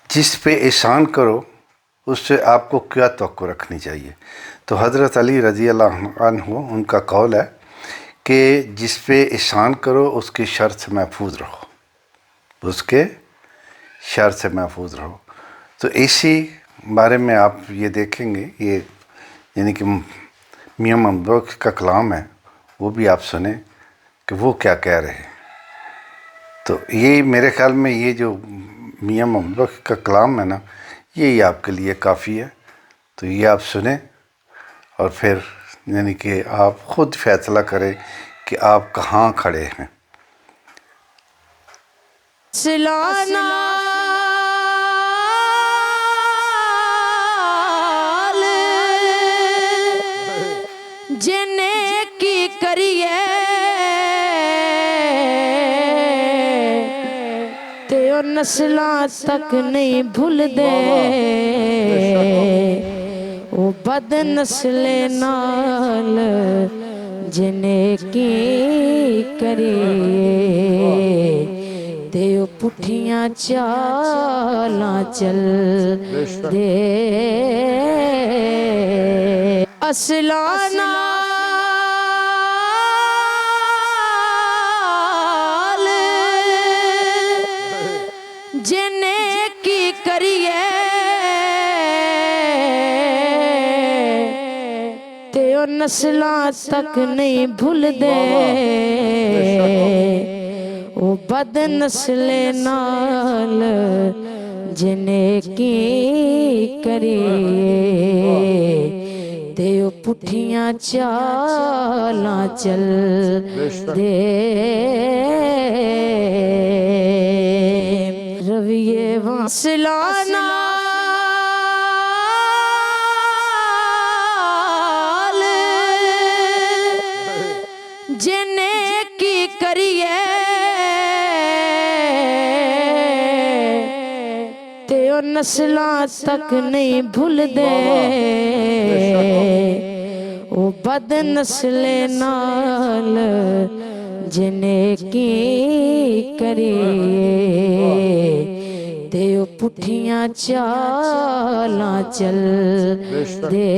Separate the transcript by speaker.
Speaker 1: جس پہ احسان کرو اس سے آپ کو کیا توقع رکھنی چاہیے؟ تو حضرت علی رضی اللہ عنہ ان کا قول ہے کہ جس پہ احسان کرو اس کی شر سے محفوظ رہو، اس کے شر سے محفوظ رہو۔ تو اسی بارے میں آپ یہ دیکھیں گے، یہ یعنی کہ میاں محمد بخش کا کلام ہے، وہ بھی آپ سنیں کہ وہ کیا کہہ رہے ہیں۔ تو یہ میرے خیال میں یہ جو میاں محمد بخش کا کلام ہے نا، یہی آپ کے لیے کافی ہے۔ تو یہ آپ سنیں اور پھر یعنی کہ آپ خود فیصلہ کریں کہ آپ کہاں کھڑے ہیں۔
Speaker 2: سلانا جنے کی کریے تے او نسلاں تک نہیں بھول دے، او بد نسل نال جنے کی کریے تے او پٹھیاں چالاں چل دے۔ اصلاں نال جنے کی کریے تے او نسلاں تک نہیں بھول دے، او بد نسل نال جنے کی کریے تے او پٹھیاں چالاں چل دے۔ رویے واصلاں نال جنے کی کریے تے او نسلاں تک نہیں بھول دے، او بد نسل نال جنے کی کریے تے او پٹھیاں چالاں چل دے۔